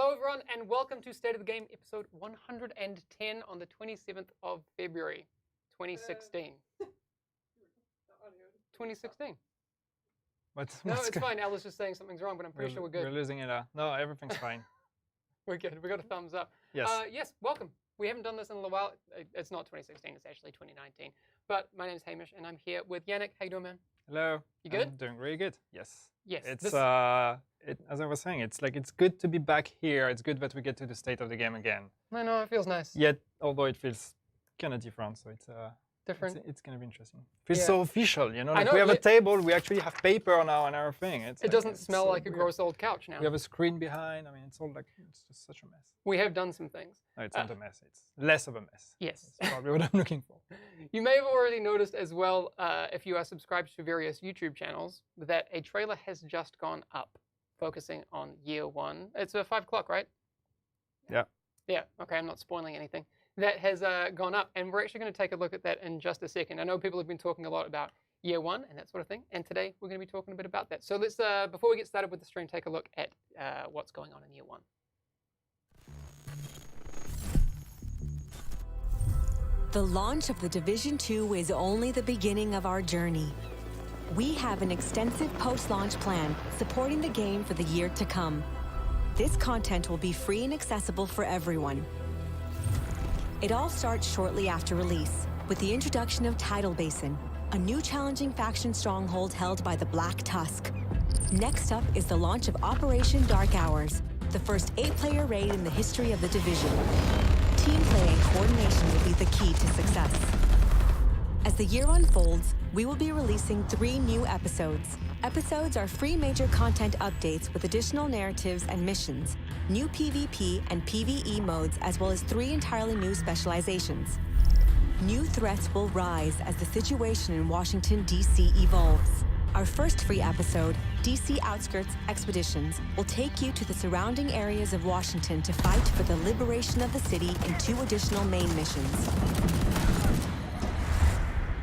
Hello, everyone, and welcome to State of the Game, episode 110 on the 27th of February, 2016. 2016. No, it's fine. Alice just saying something's wrong, but I'm pretty sure we're good. We're losing it. No, everything's fine. We're good. We got a thumbs up. Yes. Yes, welcome. We haven't done this in a little while. It's not 2016. It's actually 2019. But my name's Hamish, and I'm here with Yannick. How you doing, man? Hello. You good? I'm doing really good. Yes. Yes. It's as I was saying, it's good to be back here. It's good that we get to the State of the Game again. I know, it feels nice. Yet, although it feels kind of different, so it's different. It's gonna be interesting. Feels so official, you know. Like I know, we have a table, we actually have paper now and everything. It doesn't smell like a gross old couch now. We have a screen behind. I mean, it's all like it's just such a mess. We have done some things. No, it's not a mess. It's less of a mess. Yes. That's probably what I'm looking for. You may have already noticed as well, if you are subscribed to various YouTube channels, that a trailer has just gone up, focusing on year one. It's 5 o'clock, right? Yeah. Yeah, okay, I'm not spoiling anything. That has gone up, and we're actually going to take a look at that in just a second. I know people have been talking a lot about year one and that sort of thing, and today we're going to be talking a bit about that. So let's, before we get started with the stream, take a look at what's going on in year one. The launch of The Division 2 is only the beginning of our journey. We have an extensive post-launch plan supporting the game for the year to come. This content will be free and accessible for everyone. It all starts shortly after release, with the introduction of Tidal Basin, a new challenging faction stronghold held by the Black Tusk. Next up is the launch of Operation Dark Hours, the first 8-player raid in the history of the Division. Team play and coordination will be the key to success. As the year unfolds, we will be releasing 3 new episodes. Episodes are free major content updates with additional narratives and missions, new PvP and PvE modes, as well as 3 entirely new specializations. New threats will rise as the situation in Washington, D.C. evolves. Our first free episode, DC Outskirts Expeditions, will take you to the surrounding areas of Washington to fight for the liberation of the city in 2 additional main missions.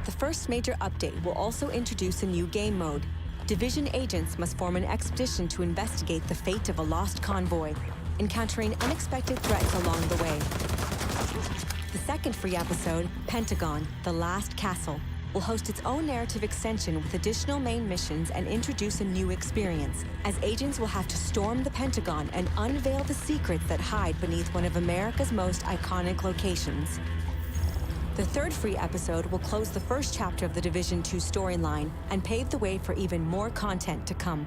The first major update will also introduce a new game mode. Division agents must form an expedition to investigate the fate of a lost convoy, encountering unexpected threats along the way. The second free episode, Pentagon: The Last Castle, will host its own narrative extension with additional main missions and introduce a new experience, as agents will have to storm the Pentagon and unveil the secrets that hide beneath one of America's most iconic locations. The third free episode will close the first chapter of the Division 2 storyline and pave the way for even more content to come.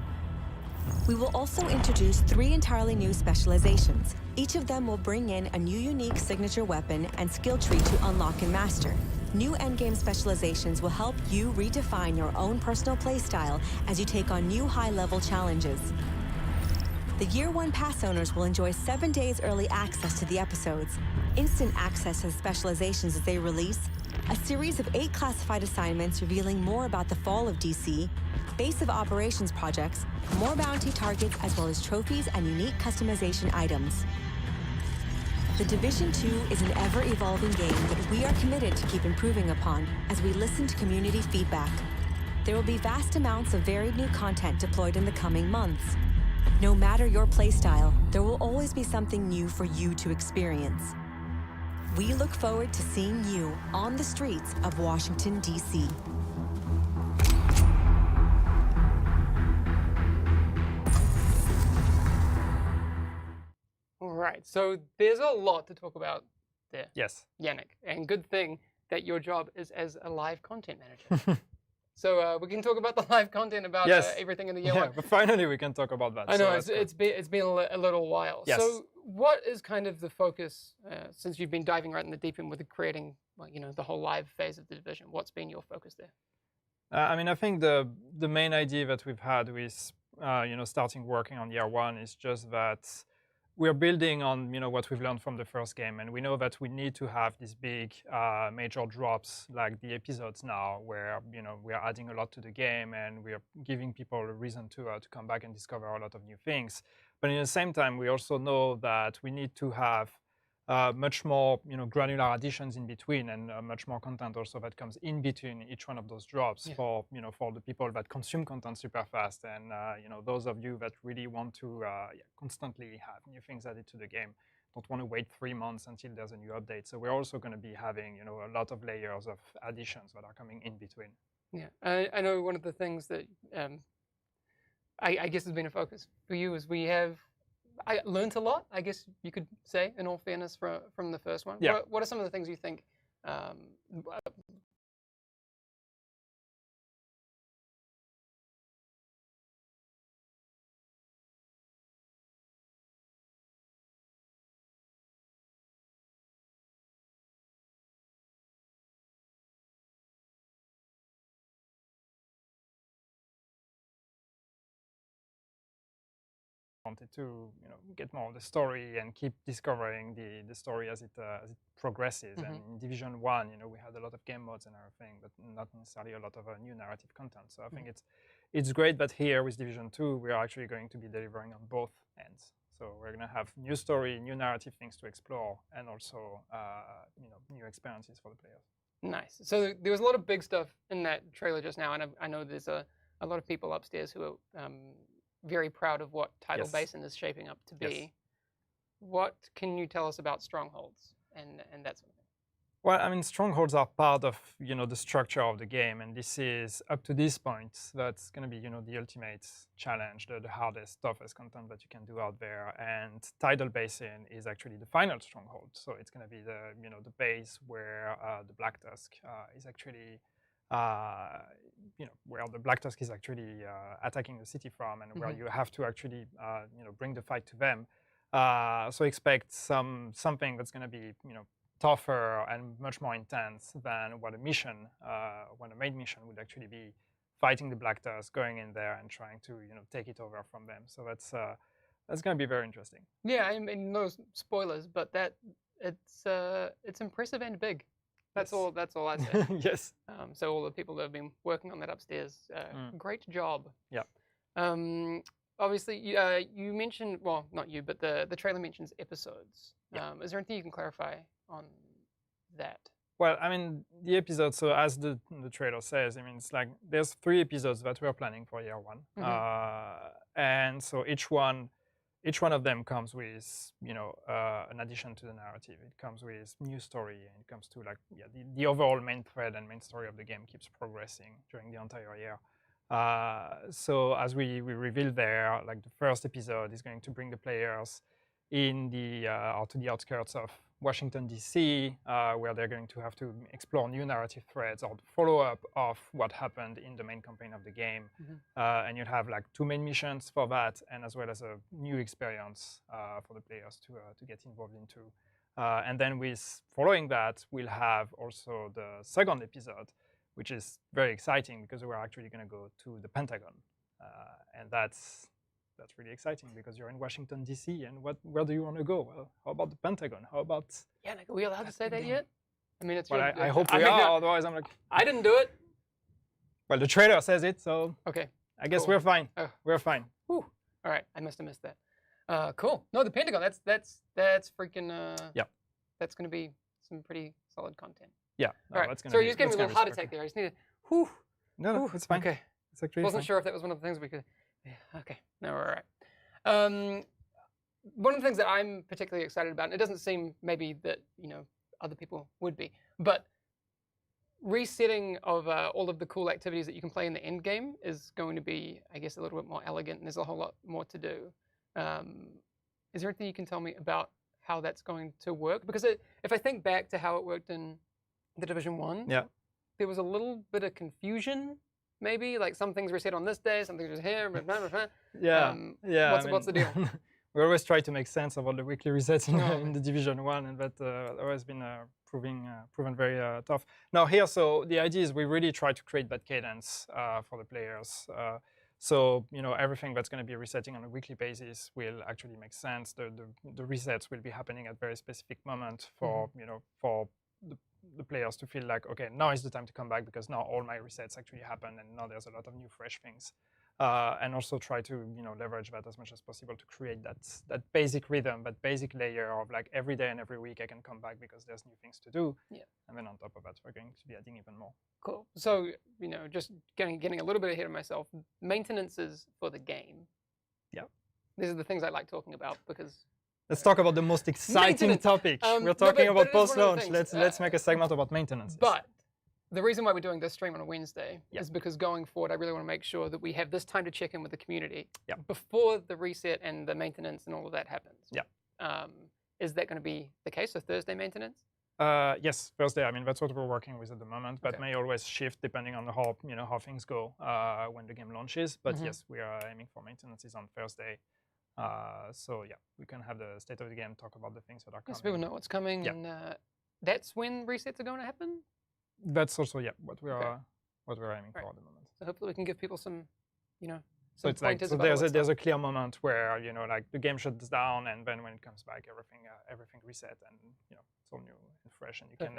We will also introduce 3 entirely new specializations. Each of them will bring in a new unique signature weapon and skill tree to unlock and master. New endgame specializations will help you redefine your own personal playstyle as you take on new high-level challenges. The Year 1 Pass owners will enjoy 7 days early access to the episodes, instant access to the specializations as they release, a series of 8 classified assignments revealing more about the fall of DC, base of operations projects, more bounty targets, as well as trophies and unique customization items. The Division 2 is an ever-evolving game that we are committed to keep improving upon as we listen to community feedback. There will be vast amounts of varied new content deployed in the coming months. No matter your playstyle, there will always be something new for you to experience. We look forward to seeing you on the streets of Washington, D.C. Right, so there's a lot to talk about there. Yes. Yannick, and good thing that your job is as a live content manager. So we can talk about the live content about everything in the year one. But finally we can talk about that. I know, it's been a little while. Yes. So what is kind of the focus, since you've been diving right in the deep end with creating, well, you know, the whole live phase of the Division? What's been your focus there? I mean, I think the main idea that we've had with starting working on year 1 is just that we're building on what we've learned from the first game, and we know that we need to have these big major drops like the episodes now, where we are adding a lot to the game and we are giving people a reason to come back and discover a lot of new things. But at the same time, we also know that we need to have much more granular additions in between, and much more content also that comes in between each one of those drops for for the people that consume content super fast, and those of you that really want to constantly have new things added to the game, don't want to wait 3 months until there's a new update. So we're also going to be having a lot of layers of additions that are coming in between. Yeah, I know one of the things that I guess has been a focus for you is I learned a lot, I guess you could say, in all fairness, from the first one. Yeah. What are some of the things you think wanted to get more of the story and keep discovering the story as it progresses. And in Division 1, we had a lot of game modes and everything, but not necessarily a lot of new narrative content. So I think it's great that here with Division 2, we are actually going to be delivering on both ends. So we're going to have new story, new narrative things to explore, and also new experiences for the players. Nice. So there was a lot of big stuff in that trailer just now, and I know there's a lot of people upstairs who are very proud of what Tidal Basin is shaping up to be. Yes. What can you tell us about strongholds and that sort of thing? Well, I mean, strongholds are part of the structure of the game, and this is up to this point that's going to be the ultimate challenge, the hardest, toughest content that you can do out there. And Tidal Basin is actually the final stronghold, so it's going to be the the base where the Black Tusk is actually. Where the Black Tusk is actually attacking the city from, and where you have to actually bring the fight to them. So expect something that's going to be tougher and much more intense than what a mission, when a main mission would actually be fighting the Black Tusk, going in there and trying to take it over from them. So that's going to be very interesting. Yeah, I mean, no spoilers, but it's impressive and big. That's all I say. Yes. So all the people that have been working on that upstairs, great job. Yeah. Obviously, you mentioned, well, not you, but the trailer mentions episodes. Yeah. Is there anything you can clarify on that? Well, I mean, the episode, so as the trailer says, I mean, it's like there's 3 episodes that we're planning for year 1. And so each one of them comes with, an addition to the narrative. It comes with new story, and it comes to the overall main thread and main story of the game keeps progressing during the entire year. So as we revealed there, like the first episode is going to bring the players in or to the outskirts of Washington, D.C., where they're going to have to explore new narrative threads or the follow-up of what happened in the main campaign of the game. And you'll have 2 main missions for that, and as well as a new experience for the players to get involved into. And then following that, we'll have also the second episode, which is very exciting because we're actually going to go to the Pentagon. And that's really exciting because you're in Washington, D.C., and where do you want to go? Well, how about the Pentagon? How about... Yeah, are we allowed to say that yet? I mean, it's... Well, I hope we are, otherwise I'm like... I didn't do it. Well, the trailer says it, so... Okay. I guess cool. we're fine. Oh. We're fine. Whew. All right, I must have missed that. Cool. No, the Pentagon, that's freaking... Yeah. That's going to be some pretty solid content. Yeah. No, all right. Sorry, you just gave me a little heart attack there. I just needed... Whew. No, it's fine. Okay. It's actually Wasn't fine. sure if that was one of the things we could... Yeah, okay. No, we're all right. One of the things that I'm particularly excited about, and it doesn't seem maybe that other people would be, but resetting of all of the cool activities that you can play in the end game is going to be, I guess, a little bit more elegant, and there's a whole lot more to do. Is there anything you can tell me about how that's going to work? Because if I think back to how it worked in the Division 1, there was a little bit of confusion. Maybe like some things were set on this day, some things were here. Blah, blah, blah. Yeah. What's the deal? We always try to make sense of all the weekly resets in the Division 1, and that always been proven very tough. Now here, so the idea is we really try to create that cadence for the players. So everything that's going to be resetting on a weekly basis will actually make sense. The resets will be happening at very specific moment for for the players to feel like, okay, now is the time to come back because now all my resets actually happen, and now there's a lot of new fresh things and also try to leverage that as much as possible to create that basic rhythm, that basic layer of like every day and every week I can come back because there's new things to do. Yeah. And then on top of that, we're going to be adding even more. Cool. So, just getting a little bit ahead of myself, maintenances for the game. Yeah. These are the things I like talking about because... Let's talk about the most exciting Maintenance. topic. We're No, talking but about it is one of the post-launch. things. Let's make a segment about maintenance. But the reason why we're doing this stream on a Wednesday Yeah. is because going forward, I really want to make sure that we have this time to check in with the community Yeah. before the reset and the maintenance and all of that happens. Yeah. Is that going to be the case? So Thursday maintenance? Yes, Thursday. I mean, that's what we're working with at the moment. That Okay. may always shift depending on how things go when the game launches. But Mhm. yes, we are aiming for maintenances on Thursday. So yeah, we can have the state of the game, talk about the things that are Yes, coming. people know what's coming. Yeah. And that's when resets are going to happen. That's also what we Okay. are aiming Right. for at the moment. So hopefully we can give people some, So some it's like pointers so about there's what's a clear moment where like the game shuts down, and then when it comes back, everything reset, and it's all new and fresh, and you can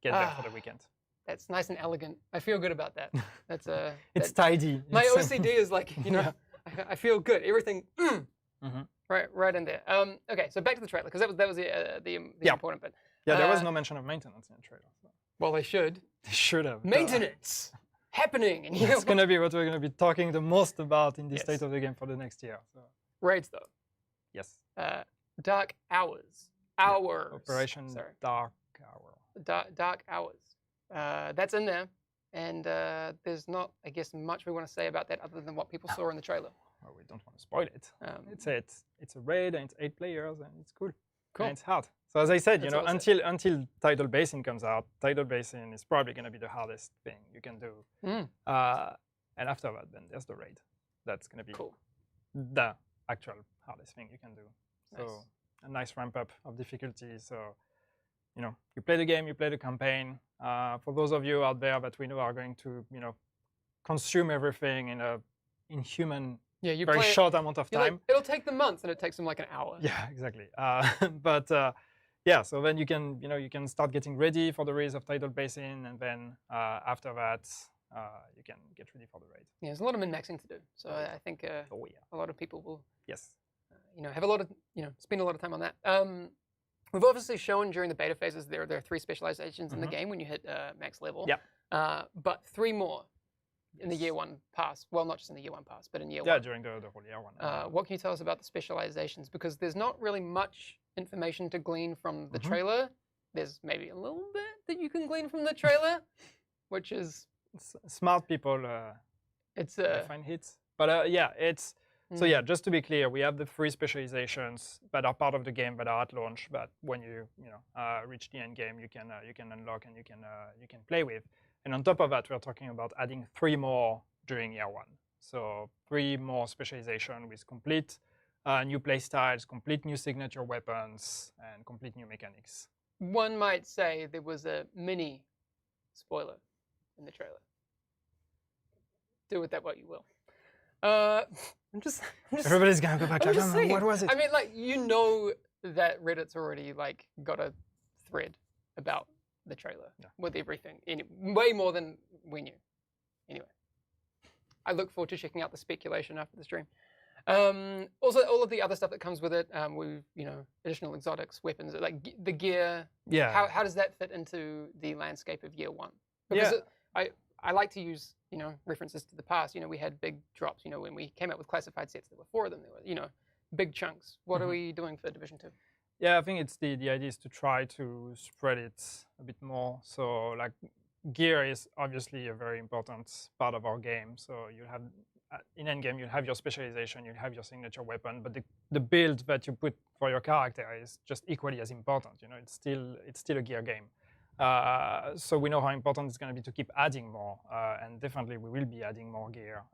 get there for the weekend. That's nice and elegant. I feel good about that. That's It's tidy. my It's, OCD is like, Yeah. I feel good. Everything Mhm. right in there. Okay, so back to the trailer because that was the Yeah. important bit. Yeah, there was Uh, no mention of maintenance in the trailer. So. Well, they should. They should have. Maintenance happening, and It's going to be what we're going to be talking the most about in the Yes. state of the game for the next year. So raids though. yes, Dark Hours. Hours. Operation Sorry. Dark Hour. Dark Hours. That's in there, and there's not, I guess, much we want to say about that other than what people saw in the trailer. Well, we don't want to spoil it. It's a raid, and it's 8 players, and it's cool. Cool. And it's hard. So as I said, That's all it until Tidal Basin comes out, Tidal Basin is probably going to be the hardest thing you can do. Mm. And after that, then there's the raid. That's going to be Cool. the actual hardest thing you can do. So Nice. a nice ramp up of difficulty. So you play the game, you play the campaign. For those of you out there that we know are going to consume everything in a inhuman, Yeah, you very play it- short amount of you're like, time. it'll take them months, and it takes them like an hour. Yeah, exactly. But yeah, so then you can start getting ready for the race of Tidal Basin, and then after that, you can get ready for the raid. Yeah, there's a lot of min-maxing to do. So Right. I think Oh yeah. a lot of people will, Yes. have a lot of, spend a lot of time on that. We've obviously shown during the beta phases there are 3 specializations in the Mhm. game when you hit max level. Yeah. But 3 more in the Yes. year 1 pass. Well, not just in the year 1 pass, but in year Yeah, 1. during the whole year one. What can you tell us about the specializations? Because there's not really much information to glean from the Mhm. trailer. There's maybe a little bit that you can glean from the trailer, which is Smart people it's find hits. But yeah, it's so Mm. yeah. Just to be clear, we have the 3 specializations that are part of the game that are at launch. But when you reach the end game, you can unlock and you can play with. And on top of that, we're talking about adding 3 more during year 1. So 3 more specialization with complete new play styles, complete new signature weapons, and complete new mechanics. One might say there was a mini spoiler in the trailer. Do with that what you will. I'm just Everybody's gonna go back. I'm Like, just saying. what was it? I mean, like, that Reddit's already like got a thread about the trailer Yeah. with everything, way more than we knew. Anyway, I look forward to checking out the speculation after the stream. Also, all of the other stuff that comes with it, with additional exotics, weapons, like the gear. Yeah. How does that fit into the landscape of year 1? Yeah. Because I like to use references to the past. We had big drops. When we came out with classified sets, there were 4 of them. There were big chunks. What are Mhm. we doing for Division 2? Yeah, I think it's the idea is to try to spread it a bit more. So like gear is obviously a very important part of our game. So you have in endgame you have your specialization, you have your signature weapon, but the build that you put for your character is just equally as important. It's still a gear game. So we know how important it's going to be to keep adding more, and definitely we will be adding more gear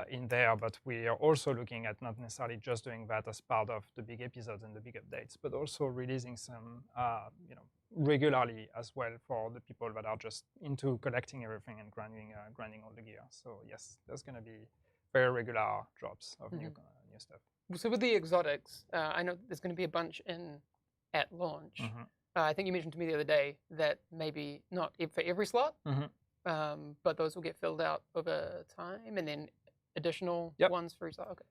in there. But we are also looking at not necessarily just doing that as part of the big episodes and the big updates, but also releasing some, regularly as well for the people that are just into collecting everything and grinding all the gear. So yes, there's going to be very regular drops of new stuff. So with the exotics, I know there's going to be a bunch at launch. Mhm. I think you mentioned to me the other day that maybe not for every slot, Mhm. but those will get filled out over time, and then additional Yep. ones for each. Okay.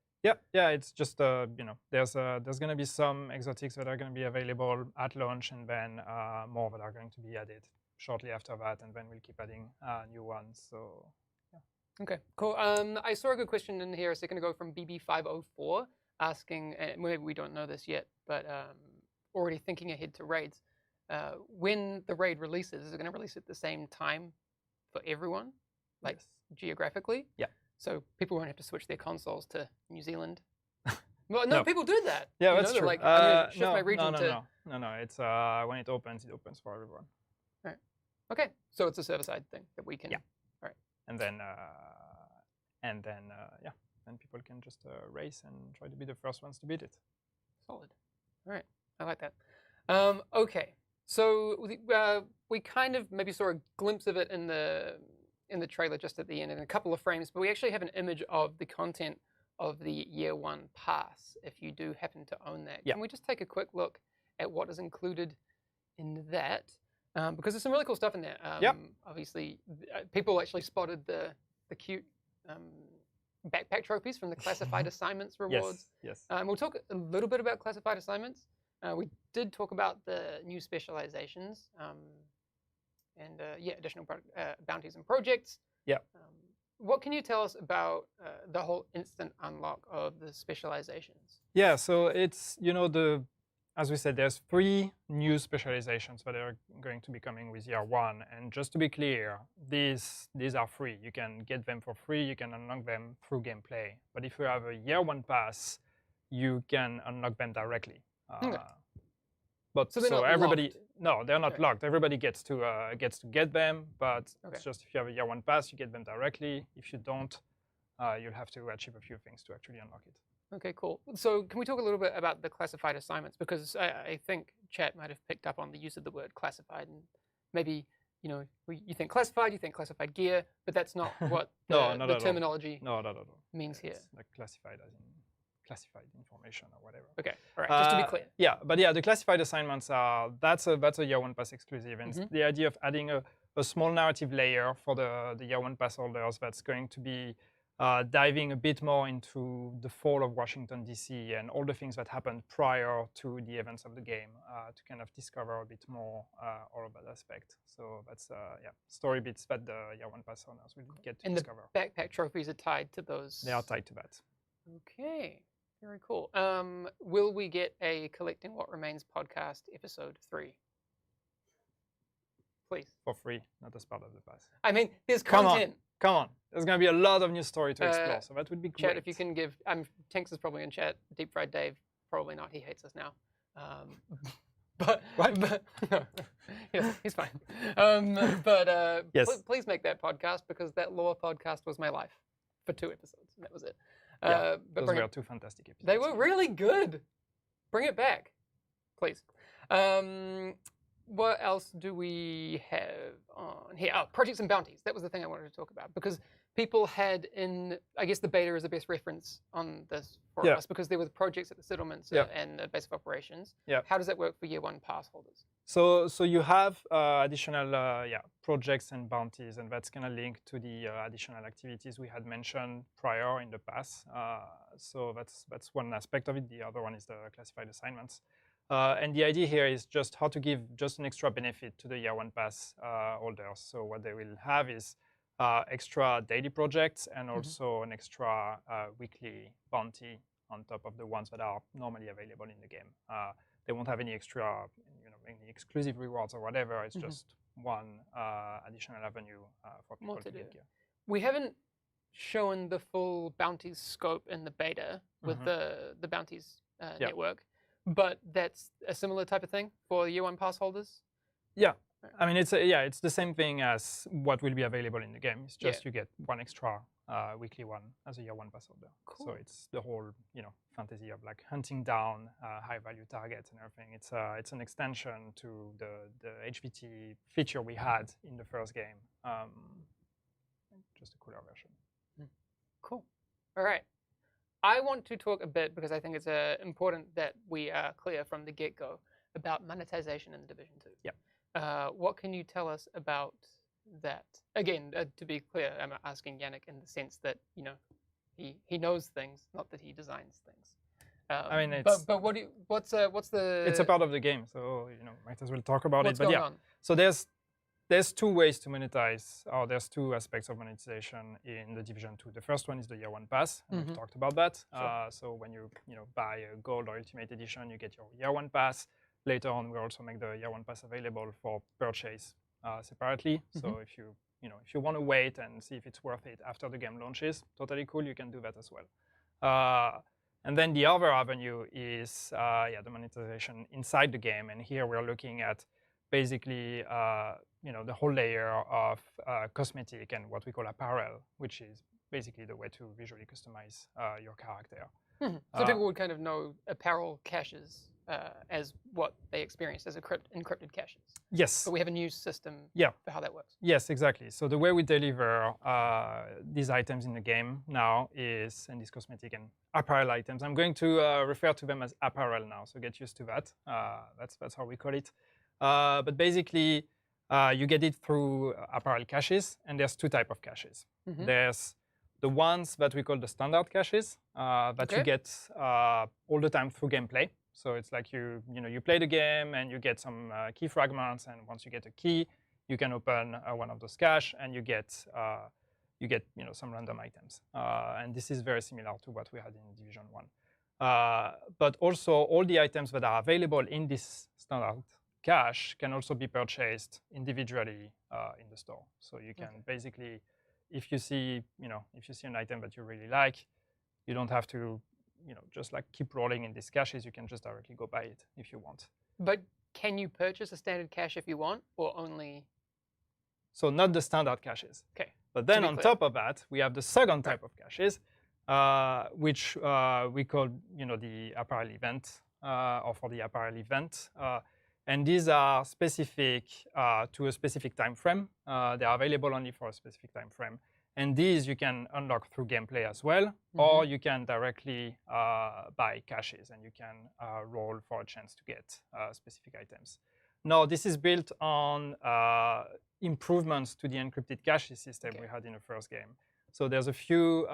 Yeah. It's just there's going to be some exotics that are going to be available at launch, and then more that are going to be added shortly after that, and then we'll keep adding new ones. So Okay, cool. I saw a good question in here a second ago from BB504 asking, and maybe we don't know this yet, but already thinking ahead to raids. When the raid releases, is it going to release at the same time for everyone, like yes. geographically? Yeah. So people won't have to switch their consoles to New Zealand. Well, no, No. people do that. Yeah, You that's know, they're true. like, I'm going to shift my No, region no, to. no. It's when it opens for everyone. Okay, so it's a server-side thing that we can. Yeah. And then then people can just race and try to be the first ones to beat it. Solid. All right, I like that. Okay, so we kind of maybe saw a glimpse of it in the trailer just at the end in a couple of frames, but we actually have an image of the content of the Year One Pass. If you do happen to own that, Yeah. can we just take a quick look at what is included in that? Because there's some really cool stuff in there. Yep. Obviously, people actually spotted the cute backpack trophies from the classified assignments rewards. Yes. We'll talk a little bit about classified assignments. We did talk about the new specializations and additional bounties and projects. Yeah. What can you tell us about the whole instant unlock of the specializations? Yeah, so it's, as we said, there's 3 new specializations that are going to be coming with Year One. And just to be clear, these are free. You can get them for free. You can unlock them through gameplay. But if you have a Year One pass, you can unlock them directly. Okay. But So they're not everybody, locked? no, they're not Okay. locked. Everybody gets to get them, but Okay. it's just if you have a Year One pass, you get them directly. If you don't, you'll have to achieve a few things to actually unlock it. Okay, cool. So can we talk a little bit about the classified assignments? Because I think chat might have picked up on the use of the word classified, and maybe you think classified gear, but that's not what No, not the at all. terminology No. means here. It's like classified as in classified information or whatever. Okay, all right. Just to be clear. Yeah, but yeah, the classified assignments that's a Year One Pass exclusive, and it's the idea of adding a small narrative layer for the Year One Pass holders that's going to be diving a bit more into the fall of Washington, D.C. and all the things that happened prior to the events of the game to kind of discover a bit more all of that aspect. So that's story bits that the Year One Pass owners will get to And discover. the backpack trophies are tied to those. They are tied to that. Okay, very cool. Will we get a Collecting What Remains podcast episode 3? Please. For free, not as part of the pass. I mean, there's Come on. content. Come on. There's going to be a lot of new story to explore, so that would be great. Chat, if you can give. Tanks is probably in chat. Deep Fried Dave, probably not. He hates us now. But What? no, he's fine. Yes. Please make that podcast, because that lore podcast was my life for 2 episodes, and that was it. Yeah, But those bring were it, 2 fantastic episodes. they were really good. Bring it back, please. What else do we have on here? Oh, projects and bounties. That was the thing I wanted to talk about, because people had I guess the beta is the best reference on this for Yeah. us, because there were projects at the settlements Yeah. and the base of operations. Yeah. How does that work for Year One pass holders? So you have additional projects and bounties, and that's going to link to the additional activities we had mentioned prior in the pass. So that's one aspect of it. The other one is the classified assignments. And the idea here is just how to give just an extra benefit to the Year One Pass holders. So what they will have is extra daily projects and also an extra weekly bounty on top of the ones that are normally available in the game. They won't have any extra, any exclusive rewards or whatever. It's just one additional avenue for people More to to get do. gear. We haven't shown the full bounties scope in the beta with the bounties network, but that's a similar type of thing for Year One pass holders. Yeah, I mean it's the same thing as what will be available in the game. It's just you get one extra weekly one as a Year One pass holder. Cool. So it's the whole fantasy of like hunting down high value targets and everything. It's an extension to the HVT feature we had in the first game. Just a cooler version. Cool. All right. I want to talk a bit, because I think it's important that we are clear from the get-go about monetization in the Division 2. Yep. What can you tell us about that again, to be clear, I'm asking Yannick in the sense that he knows things, not that he designs things. I mean, but what's the? It's a part of the game, so might as well talk about what's it. But going yeah, on? so there's two ways to monetize, or there's two aspects of monetization in the Division 2. The first one is the year one pass, and we've talked about that. Sure. So when you buy a gold or ultimate edition, you get your year one pass. Later on, we also make the year one pass available for purchase separately. So if you want to wait and see if it's worth it after the game launches, totally cool. You can do that as well. And then the other avenue is the monetization inside the game. And here we're looking at basically the whole layer of cosmetic and what we call apparel, which is basically the way to visually customize your character. So people would kind of know apparel caches as what they experienced as encrypted caches. Yes. But we have a new system for how that works. Yes, exactly. So the way we deliver these items in the game now is, and these cosmetic and apparel items, I'm going to refer to them as apparel now, so get used to that. That's how we call it. But basically, you get it through apparel caches, and there's two types of caches. There's the ones that we call the standard caches that you get all the time through gameplay. So it's like you play the game and you get some key fragments, and once you get a key, you can open one of those caches and you get some random items. And this is very similar to what we had in Division 1. But also all the items that are available in this standard cache can also be purchased individually in the store. So you can basically, if you see an item that you really like, you don't have to just like keep rolling in these caches. You can just directly go buy it if you want. But can you purchase a standard cache if you want, or only? So not the standard caches. Okay. But then on top of that, we have the second type of caches, which we call the apparel event, or for the apparel event. And these are specific to a specific time frame. They are available only for a specific time frame. And these you can unlock through gameplay as well, or you can directly buy caches, and you can roll for a chance to get specific items. Now, this is built on improvements to the encrypted cache system we had in the first game. So there's a few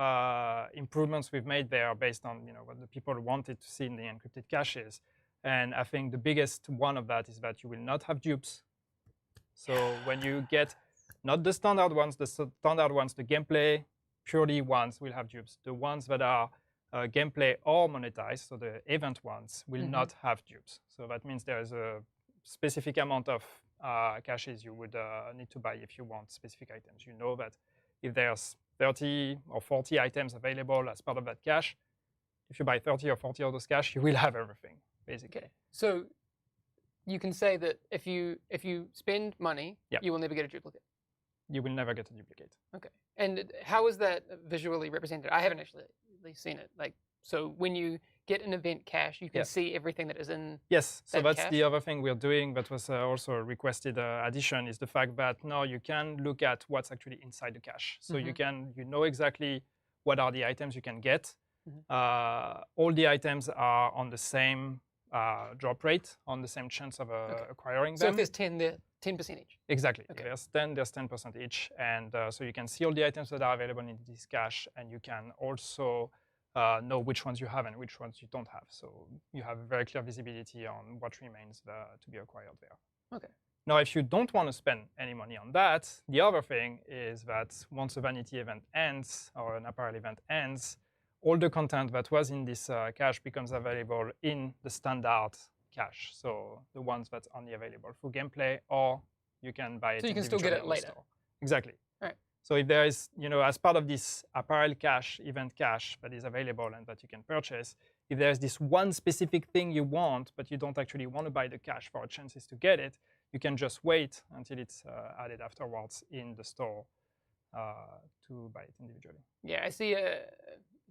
improvements we've made there based on what the people wanted to see in the encrypted caches. And I think the biggest one of that is that you will not have dupes. So when you get not the standard ones, the gameplay purely ones will have dupes. The ones that are gameplay or monetized, so the event ones, will not have dupes. So that means there is a specific amount of caches you would need to buy if you want specific items. You know that if there's 30 or 40 items available as part of that cache, if you buy 30 or 40 of those caches, you will have everything, basically. Okay. So you can say that if you spend money, you will never get a duplicate. You will never get a duplicate. Okay. And how is that visually represented? I haven't actually seen it. So when you get an event cache, you can see everything that is in. Yes. So that's cache? the other thing we're doing. That was also a requested addition, is the fact that now you can look at what's actually inside the cache. So you know exactly what are the items you can get. All the items are on the same drop rate, on the same chance of acquiring them. So if there's 10, they're 10% each. Exactly. Okay. There's 10% each. And so you can see all the items that are available in this cache, and you can also know which ones you have and which ones you don't have. So you have very clear visibility on what remains to be acquired there. Okay. Now, if you don't want to spend any money on that, the other thing is that once a vanity event ends or an apparel event ends, all the content that was in this cache becomes available in the standard cache. So the ones that's only available through gameplay, or you can buy it. So you can still get it later. Store. Exactly. All right. So if there is, as part of this apparel cache, event cache that is available and that you can purchase, if there's this one specific thing you want, but you don't actually want to buy the cache for a chances to get it, you can just wait until it's added afterwards in the store to buy it individually. Yeah, I see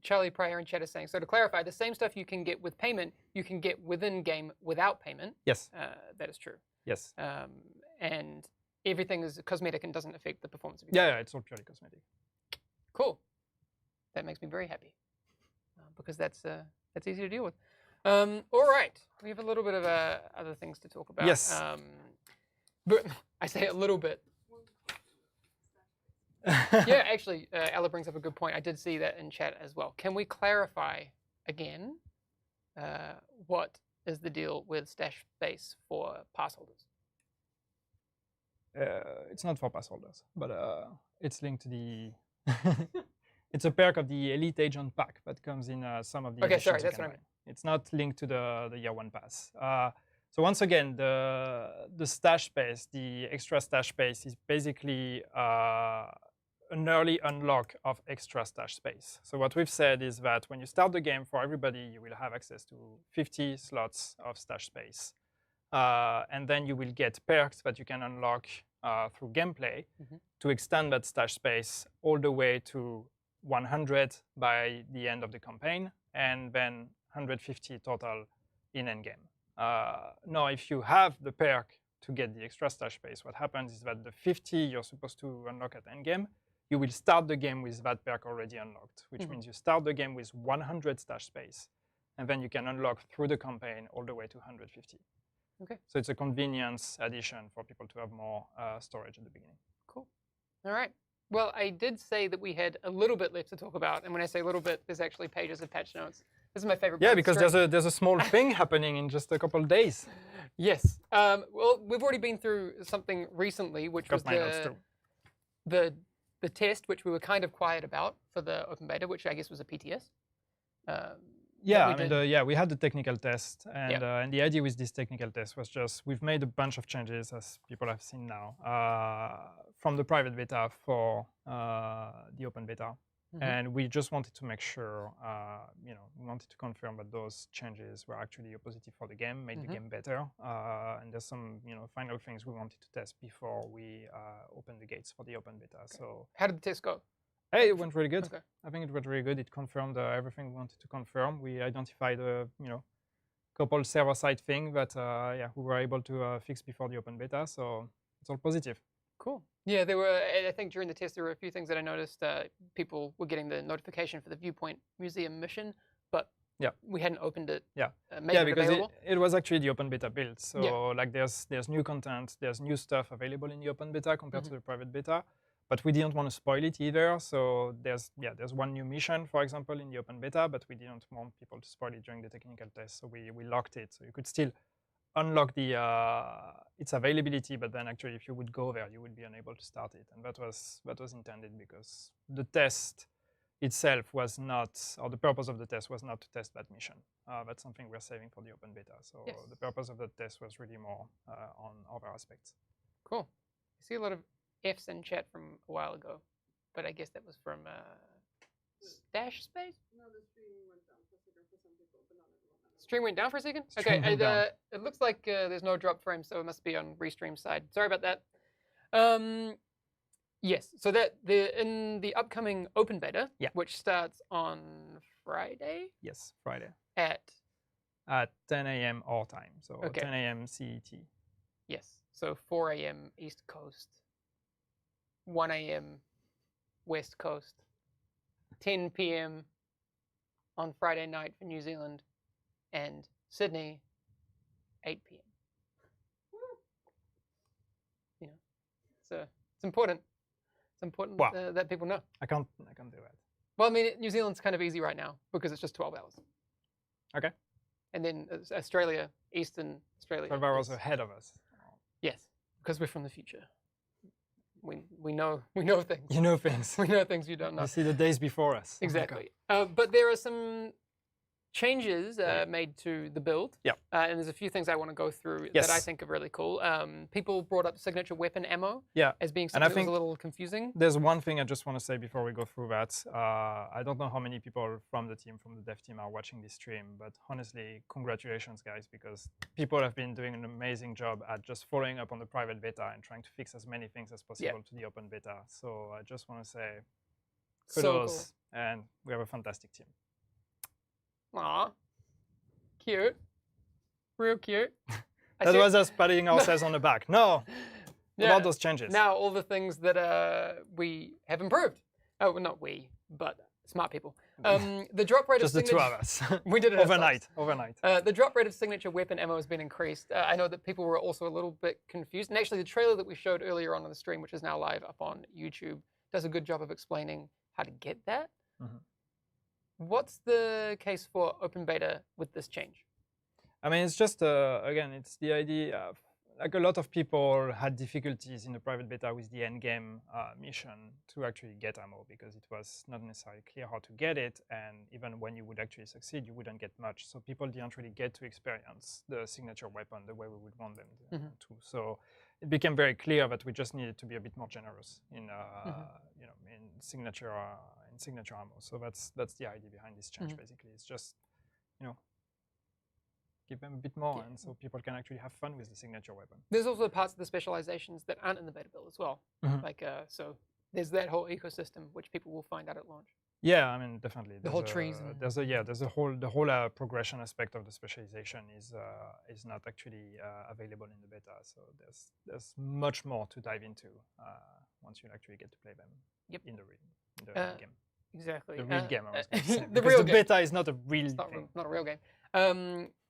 Charlie Pryor in chat is saying, so to clarify, the same stuff you can get with payment, you can get within game without payment. Yes. That is true. Yes. And everything is cosmetic and doesn't affect the performance of your game. Yeah, it's all purely cosmetic. Cool. That makes me very happy because that's easy to deal with. All right, we have a little bit of other things to talk about. Yes. But I say a little bit. Yeah, actually, Ella brings up a good point. I did see that in chat as well. Can we clarify again what is the deal with stash space for pass holders? It's not for pass holders, but it's linked to the. It's a perk of the Elite Agent pack that comes in some of the. Okay, sorry, editions you that's can what I buy. It's not linked to the year one pass. So once again, the stash space, the extra stash space, is basically an early unlock of extra stash space. So what we've said is that when you start the game, for everybody, you will have access to 50 slots of stash space. And then you will get perks that you can unlock through gameplay to extend that stash space all the way to 100 by the end of the campaign, and then 150 total in endgame. Now, if you have the perk to get the extra stash space, what happens is that the 50 you're supposed to unlock at endgame, you will start the game with that perk already unlocked, which means you start the game with 100 stash space, and then you can unlock through the campaign all the way to 150. Okay. So it's a convenience addition for people to have more storage at the beginning. Cool. All right. Well, I did say that we had a little bit left to talk about, and when I say a little bit, there's actually pages of patch notes. This is my favorite. Yeah, part because of the stream. there's a small thing happening in just a couple of days. Yes. Well, we've already been through something recently, which was Got my notes too. the test, which we were kind of quiet about for the open beta, which I guess was a PTS. Yeah, we I mean, did. we had the technical test, and the idea with this technical test was just we've made a bunch of changes, as people have seen now, from the private beta for the open beta, and we just wanted to make sure, we wanted to confirm that those changes were actually a positive for the game, made the game better, and there's some, final things we wanted to test before we open the gates for the open beta. Okay. So how did the test go? Hey, it went really good. Okay. I think it went really good. It confirmed everything we wanted to confirm. We identified a couple server-side things that we were able to fix before the open beta. So it's all positive. Cool. Yeah, there were. I think during the test there were a few things that I noticed. People were getting the notification for the Viewpoint Museum mission, but we hadn't opened it. Yeah. Made it because available. it was actually the open beta build. So like there's new content, there's new stuff available in the open beta compared to the private beta. But we didn't want to spoil it either. So there's one new mission, for example, in the open beta, but we didn't want people to spoil it during the technical test. So we locked it. So you could still unlock its availability, but then actually if you would go there, you would be unable to start it. And that was intended because the test itself was not, or the purpose of the test was not to test that mission. That's something we're saving for the open beta. So the purpose of the test was really more on other aspects. Cool. I see a lot of F's in chat from a while ago, but I guess that was from Stash Space? No, the stream went down for a second for some people, but not everyone. Stream went down for a second? Stream went down. It looks like there's no drop frame, so it must be on Restream's side. Sorry about that. Yes, so in the upcoming open beta, which starts on Friday? Yes, Friday. At 10 a.m. our time, so 10 a.m. CET. Yes, so 4 a.m. East Coast, 1 a.m. West Coast, 10 p.m. on Friday night for New Zealand, and Sydney, 8 p.m. So it's important. It's important that people know. I can't do that. Well, I mean, New Zealand's kind of easy right now because it's just 12 hours. Okay. And then Australia, Eastern Australia. 12 hours ahead of us. Yes, because we're from the future. We know things. You know things. We know things you don't know. You see the days before us. Exactly. But there are some changes made to the build. Yeah. And there's a few things I want to go through that I think are really cool. People brought up signature weapon ammo as being something that was a little confusing. There's one thing I just want to say before we go through that. I don't know how many people from the dev team are watching this stream, but honestly, congratulations, guys, because people have been doing an amazing job at just following up on the private beta and trying to fix as many things as possible to the open beta. So I just want to say kudos, and we have a fantastic team. Aw, cute, real cute. That was us patting ourselves on the back. No, about those changes. Now all the things that we have improved. Oh, well, not we, but smart people. The drop rate just of the two of us. We did it overnight. The drop rate of signature weapon ammo has been increased. I know that people were also a little bit confused, and actually the trailer that we showed earlier on the stream, which is now live up on YouTube, does a good job of explaining how to get that. Mhm. What's the case for open beta with this change? I mean, it's just again, it's the idea of, like, a lot of people had difficulties in the private beta with the end game mission to actually get ammo because it was not necessarily clear how to get it, and even when you would actually succeed, you wouldn't get much. So people didn't really get to experience the signature weapon the way we would want them to. So it became very clear that we just needed to be a bit more generous in you know, in signature ammo. So that's the idea behind this change. Basically, it's just, you know, give them a bit more, and so people can actually have fun with the signature weapon. There's also parts of the specializations that aren't in the beta build as well. Like, so there's that whole ecosystem which people will find out at launch. Yeah, I mean, definitely. The whole trees. There's a whole progression aspect of the specialization is not actually available in the beta. So there's much more to dive into once you actually get to play them in the real game. Exactly. The real game, I was going to say. The real the game. beta is not a real It's thing. not a real game.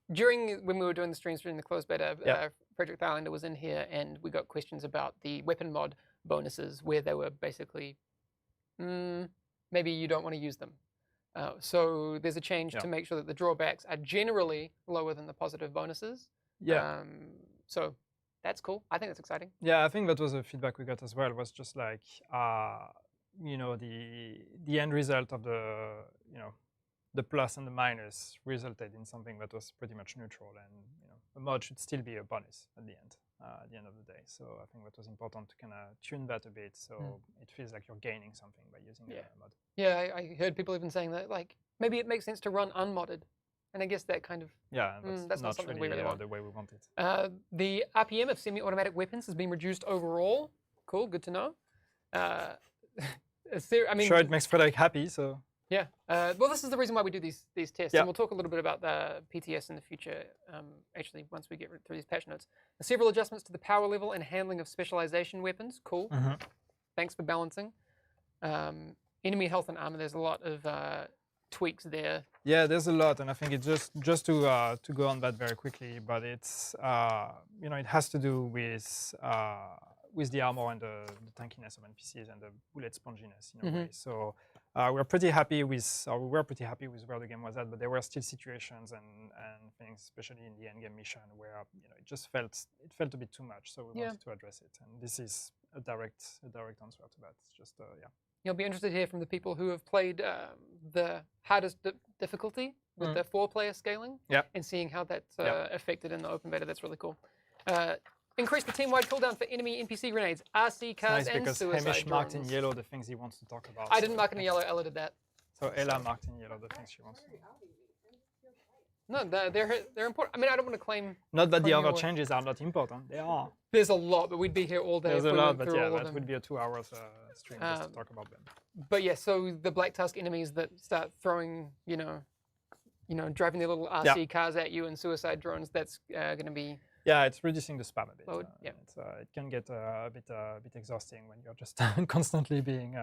When we were doing the streams during the closed beta, Frederick Thalender was in here, and we got questions about the weapon mod bonuses, where they were basically, maybe you don't want to use them. So there's a change to make sure that the drawbacks are generally lower than the positive bonuses. Yeah. So that's cool. I think that's exciting. Yeah, I think that was the feedback we got as well. Was just like, you know, the end result of the plus and the minus resulted in something that was pretty much neutral, and you know, a mod should still be a bonus at the end of the day. So I think that was important to kind of tune that a bit, so it feels like you're gaining something by using the mod. Yeah, I heard people even saying that, like, maybe it makes sense to run unmodded, and I guess that kind of That's not something we really want. the way we want it. The RPM of semi-automatic weapons has been reduced overall. Cool, good to know. I mean, Sure, it makes Frederick happy, so. Yeah. Well, this is the reason why we do these tests, and we'll talk a little bit about the PTS in the future. Actually, once we get through these patch notes, several adjustments to the power level and handling of specialization weapons. Cool. Thanks for balancing. Enemy health and armor. There's a lot of tweaks there. Yeah, there's a lot, and I think it's just to go on that very quickly, but it's you know, it has to do with the armor and the tankiness of NPCs and the bullet sponginess in a way. So we're pretty happy with where the game was at, but there were still situations and things, especially in the end game mission, where you know, it just felt a bit too much. So we wanted to address it, and this is a direct answer to that. It's just You'll be interested to hear from the people who have played the hardest difficulty with the 4-player scaling, and seeing how that's affected in the open beta. That's really cool. Increase the team-wide cooldown for enemy NPC grenades, RC cars, nice, and because suicide Hamish marked in drones. yellow the things he wants to talk about. I didn't mark in yellow. Ella did that. So Ella marked in yellow the things she wants. No, they're important. I mean, I don't want to claim. Not that the claim other your- changes are not important. They are. There's a lot, but we'd be here all day. There's if a we lot, went but through yeah, all of that them. would be a 2 hours stream just to talk about them. But yeah, so the Black Tusk enemies that start throwing, you know, driving their little RC cars at you and suicide drones. That's going to be. Yeah, it's reducing the spam a bit. Load, It can get a bit exhausting when you're just constantly being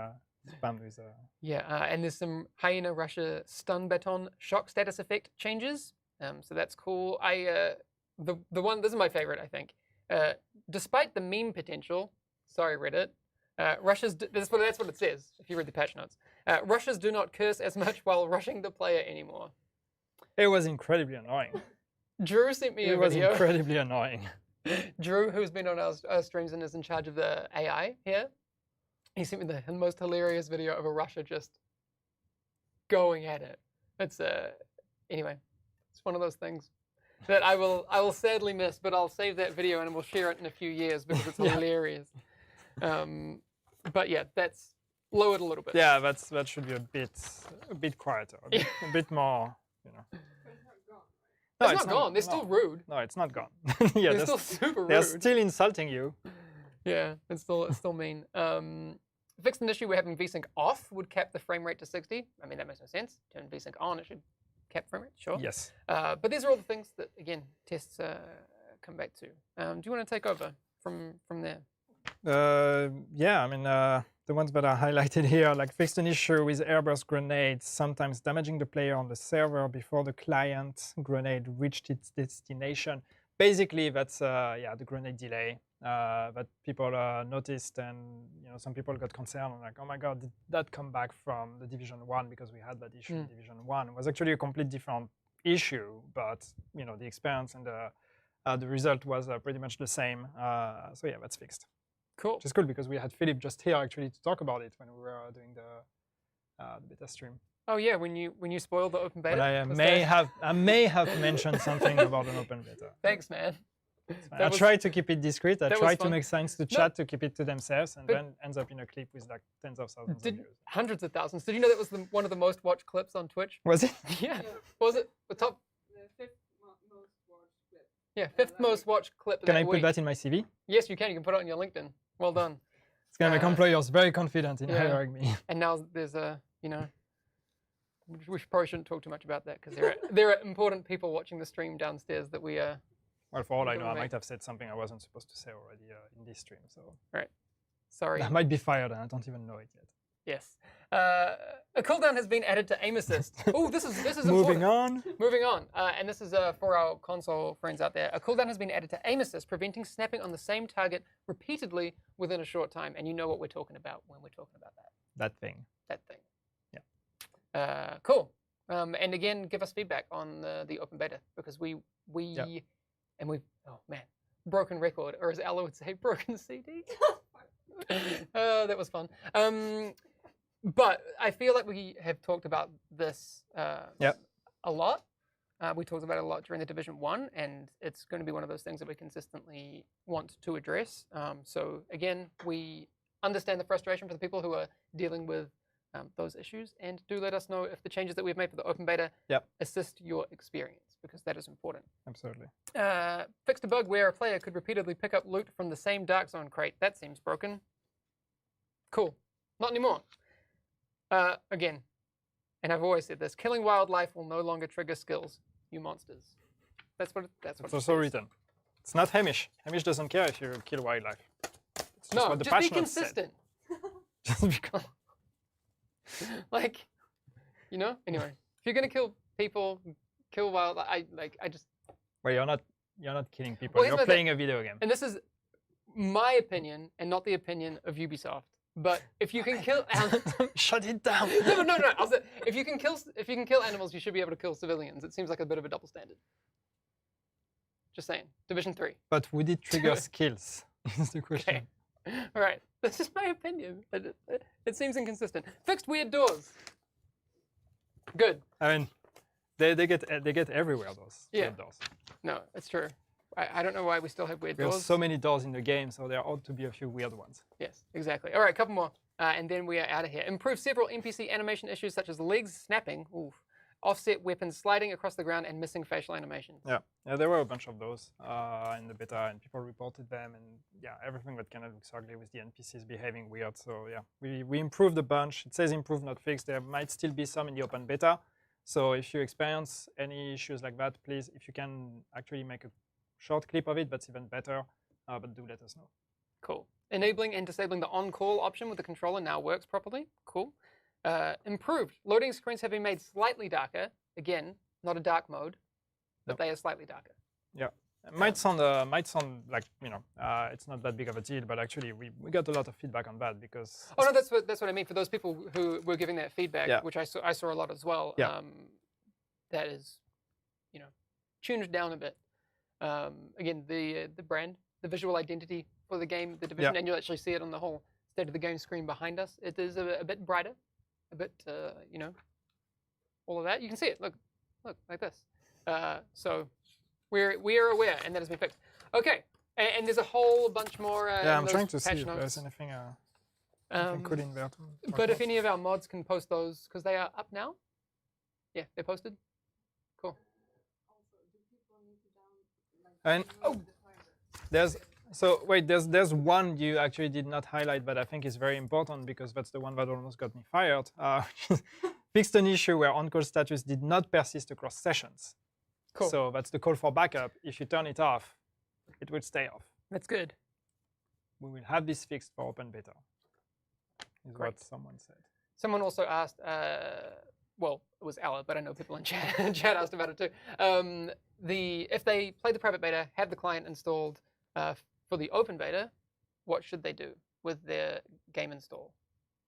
spammed with. And there's some Hyena Russia stun baton shock status effect changes. So that's cool. The one, this is my favorite, I think. Despite the meme potential, sorry Reddit, that's what it says if you read the patch notes. Russians do not curse as much while rushing the player anymore. It was incredibly annoying. Drew sent me a It was video. incredibly annoying. Drew, who's been on our streams and is in charge of the AI here, he sent me the most hilarious video of a Russia just going at it. It's anyway, it's one of those things that I will sadly miss, but I'll save that video and we'll share it in a few years because it's hilarious. But yeah, that's lowered a little bit. Yeah, that should be a bit quieter, a bit more, you know. No, it's not gone. They're still rude. No, it's not gone. They're still super rude. They're still insulting you. Yeah, it's still mean. Fixed an issue where having VSync off would cap the frame rate to 60. I mean, that makes no sense. Turn VSync on, it should cap frame rate, sure. Yes. But these are all the things that, again, tests come back to. Do you want to take over from there? Yeah, I mean, the ones that are highlighted here, like fixed an issue with airburst grenades, sometimes damaging the player on the server before the client grenade reached its destination. Basically, that's the grenade delay. that people noticed, and some people got concerned, like, oh my God, did that come back from the Division 1 because we had that issue in Division 1? It was actually a complete different issue, but the experience and the result was pretty much the same. So yeah, that's fixed. Cool. Which is cool because we had Philip just here actually to talk about it when we were doing the beta stream. Oh yeah, when you spoiled the open beta. But I was may have mentioned something about an open beta. Thanks, man. I try to keep it discreet. I that try was to fun. make science to chat to keep it to themselves, and But- then ends up in a clip with like tens of thousands of views. Hundreds of thousands. Did you know that was one of the most watched clips on Twitch? Was it? Yeah. Was it the top? The fifth most watched clip. Yeah, fifth most watched clip. Can I that put week. that in my CV? Yes, you can. You can put it on your LinkedIn. Well done. It's gonna make employers very confident in yeah. hiring me. And now there's we probably shouldn't talk too much about that because there are important people watching the stream downstairs that we Well, for all I know, I Right. might have said something I wasn't supposed to say already in this stream. So sorry. I might be fired, and I don't even know it yet. Yes. A cooldown has been added to aim assist. Oh, this is Moving important. on. Moving on, and this is for our console friends out there. A cooldown has been added to aim assist, preventing snapping on the same target repeatedly within a short time. And you know what we're talking about when we're talking about that. That thing. That thing. Yeah. Cool. And again, give us feedback on the open beta because we and we've broken record, or as Ella would say, broken CD. That was fun. But I feel like we have talked about this a lot. We talked about it a lot during the Division 1, and it's going to be one of those things that we consistently want to address. So again, we understand the frustration for the people who are dealing with those issues, and do let us know if the changes that we've made for the open beta assist your experience, because that is important. Absolutely. Fixed a bug where a player could repeatedly pick up loot from the same Dark Zone crate. That seems broken. Cool. Not anymore. Again, and I've always said this, killing wildlife will no longer trigger skills, you monsters. That's what It's it also says. written. It's not Hamish. Hamish doesn't care if you kill wildlife. It's just No, what the just be patch notes said. consistent. Just because. Like, anyway, if you're gonna kill people, kill wildlife, I just, Well, you're not killing people. Well, here's You're my playing a video game. and this is my opinion and not the opinion of Ubisoft. But if you can kill Shut it down. no. I'll say, if you can kill animals, you should be able to kill civilians. It seems like a bit of a double standard. Just saying. Division 3. But would it trigger skills? Is the question. Okay. All right. This is my opinion. It seems inconsistent. Fixed weird doors. Good. I mean, they get everywhere those weird doors. No, it's true. I don't know why we still have weird There's doors. so many doors in the game, so there ought to be a few weird ones. Yes, exactly. All right, a couple more, and then we are out of here. Improve several NPC animation issues such as legs snapping, offset weapons sliding across the ground, and missing facial animations. Yeah, there were a bunch of those in the beta, and people reported them, and everything that kind of looks ugly with the NPCs behaving weird. So we improved a bunch. It says improve, not fixed. There might still be some in the open beta. So if you experience any issues like that, please, if you can actually make a short clip of it, that's even better. But do let us know. Cool. Enabling and disabling the on-call option with the controller now works properly. Cool. Improved. Loading screens have been made slightly darker. Again, not a dark mode, but they are slightly darker. Yeah. It might sound like it's not that big of a deal, but actually we got a lot of feedback on that because. Oh no, that's what I mean. For those people who were giving that feedback, which I saw a lot as well. Yeah. That is, tuned down a bit. Again, the brand, the visual identity for the game, the Division, and you'll actually see it on the whole state of the game screen behind us. It is a bit brighter, a bit, all of that. You can see it. Look, like this. So we're aware, and that has been fixed. Okay, and there's a whole bunch more. I'm trying to see patch if notes. there's anything cool in there. But if any of our mods can post those, because they are up now. Yeah, they're posted. Cool. Also, do people need to And there's one you actually did not highlight, but I think is very important because that's the one that almost got me fired. Fixed an issue where on-call status did not persist across sessions. Cool. So that's the call for backup. If you turn it off, it will stay off. That's good. We will have this fixed for open beta. Is Great. what someone said. Someone also asked, well, it was Ella, but I know people in chat asked about it too. If they play the private beta, have the client installed for for the open beta, what should they do with their game install?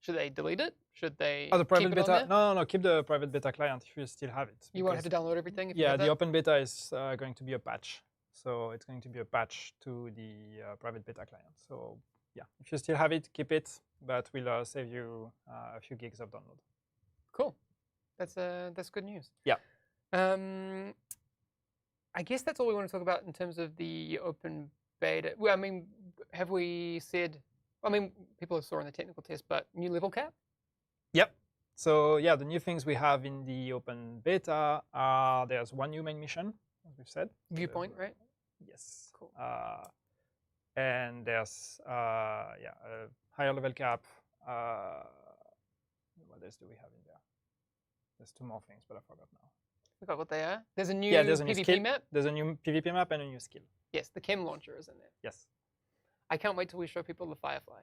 Should they delete it? Should they Oh, the private keep it on beta? there? No, keep the private beta client if you still have it. You won't have because- to download everything if you Yeah, have the that? open beta is going to be a patch. So it's going to be a patch to the private beta client. So yeah, if you still have it, keep it, but we'll save you a few gigs of download. Cool. That's good news. Yeah. I guess that's all we want to talk about in terms of the open beta. Well, I mean, have we said? I mean, people saw in the technical test, but new level cap. Yep. So yeah, the new things we have in the open beta are there's one new main mission, as we've said. Viewpoint, right? Yes. Cool. And there's a higher level cap. What else do we have in there? There's two more things, but I forgot now. Forgot what they are. There's a new There's a new PvP skill. map. There's a new PvP map and a new skill. Yes, the chem launcher is in there. Yes. I can't wait till we show people the Firefly.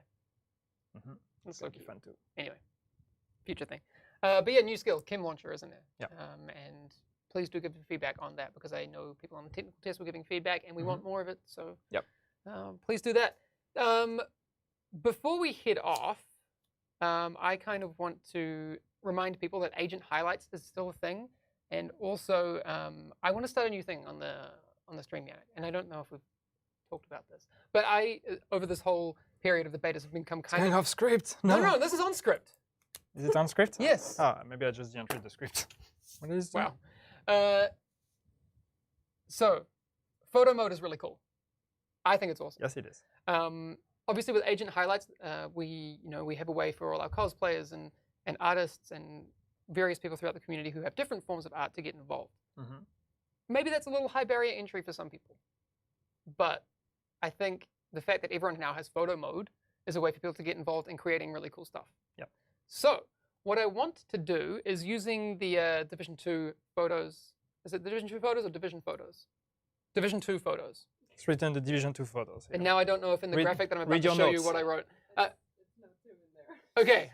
Mhm. That's so That'll be cute. fun too. Anyway, future thing. But yeah, new skill, chem launcher is in there. Yeah. And please do give feedback on that because I know people on the technical test were giving feedback and we want more of it. So Yep. Please do that. Before we head off, I kind of want to remind people that agent highlights is still a thing. And also, I want to start a new thing on the stream yet. And I don't know if we've talked about this. But over this whole period of the betas, have become kind Kind of... of script. No, this is on script. Is it on script? Yes. Ah, maybe I just didn't read the script. What is it? Wow. So, photo mode is really cool. I think it's awesome. Yes, it is. Obviously, with agent highlights, we have a way for all our cosplayers and artists and various people throughout the community who have different forms of art to get involved. Mhm. Maybe that's a little high barrier entry for some people, but I think the fact that everyone now has photo mode is a way for people to get involved in creating really cool stuff. Yep. So what I want to do is using the Division 2 photos. Is it Division 2 photos or Division photos? Division 2 photos. It's written the Division 2 photos. And here. now I don't know if in the Read- graphic that I'm about read to your show you notes. what I wrote. It's not two in there. Okay,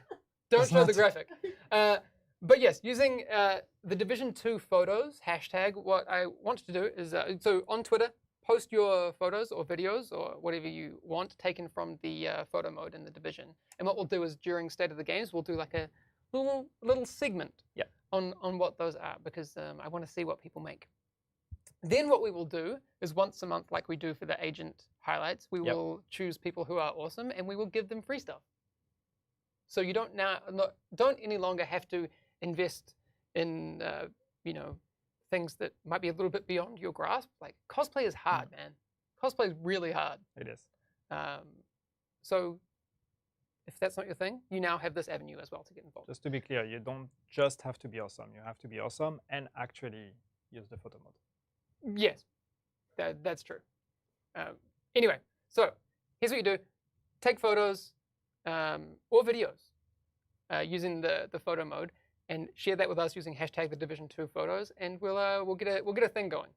don't It's show the not. graphic. But yes, using the Division 2 photos hashtag, what I want to do is, so on Twitter, post your photos or videos or whatever you want taken from the photo mode in the Division. And what we'll do is during State of the Games, we'll do like a little segment Yeah. on what those are because I want to see what people make. Then what we will do is once a month, like we do for the agent highlights, we Yep. will choose people who are awesome and we will give them free stuff. So you don't any longer have to invest in things that might be a little bit beyond your grasp. Like cosplay is hard, man. Cosplay is really hard. It is. So if that's not your thing, you now have this avenue as well to get involved. Just to be clear, you don't just have to be awesome. You have to be awesome and actually use the photo mode. Yes, that's true. Anyway, so here's what you do: take photos or videos using the photo mode, and share that with us using hashtag the Division 2 photos, and we'll get a thing going,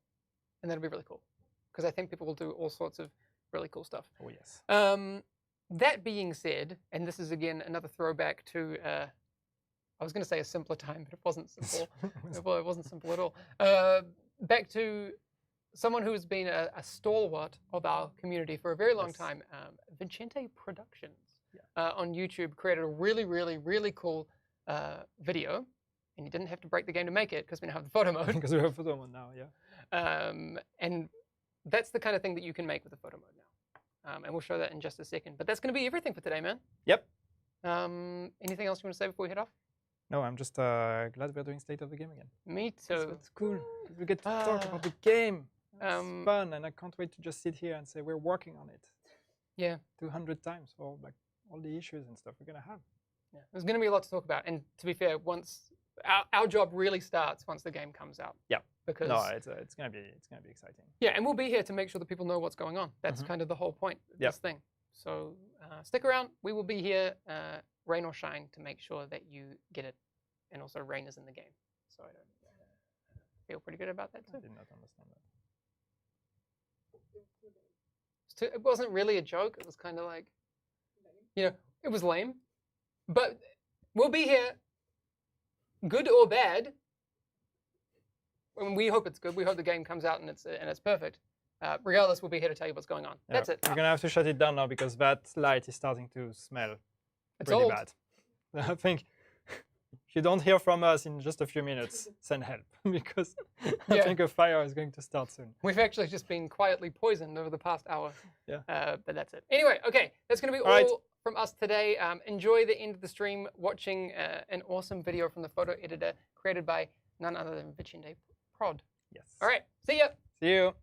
and that'll be really cool because I think people will do all sorts of really cool stuff. Oh, yes. That being said, and this is again another throwback to I was going to say a simpler time, but it wasn't simple. Well, it wasn't simple at all. Back to someone who has been a stalwart of our community for a very long Yes. time, Vincente Productions Yeah. on YouTube created a really, really, really cool video, and you didn't have to break the game to make it because we now have the photo mode. Because we have photo mode now, yeah. And that's the kind of thing that you can make with the photo mode now. And we'll show that in just a second. But that's going to be everything for today, man. Yep. Anything else you want to say before we head off? No, I'm just glad we're doing State of the Game again. Me So too. it's cool. 'Cause we get to talk Ah. about the game. It's Um, fun, and I can't wait to just sit here and say we're working on it Yeah. 200 times for like all the issues and stuff we're gonna have. Yeah, there's going to be a lot to talk about, and to be fair, once our job really starts once the game comes out. Yeah. Because No, it's gonna be exciting. yeah, and we'll be here to make sure that people know what's going on. That's Mhm. kind of the whole point of Yep. this thing. So stick around. We will be here, rain or shine, to make sure that you get it, and also rain is in the game. So I don't feel pretty good about that I too. did not understand that. It wasn't really a joke. It was kind of like, it was lame. But we'll be here, good or bad. And we hope it's good. We hope the game comes out and it's perfect. regardless, we'll be here to tell you what's going on. Yeah, That's it. We're gonna have to shut it down now because that light is starting to smell It's really old. bad. I think if you don't hear from us in just a few minutes, send help because I Yeah. think a fire is going to start soon. We've actually just been quietly poisoned over the past hour. Yeah. But that's it. Anyway, okay, that's going to be All right. all from us today. Enjoy the end of the stream watching an awesome video from the photo editor created by none other than Vicente Prod. Yes. All right, see ya. See you.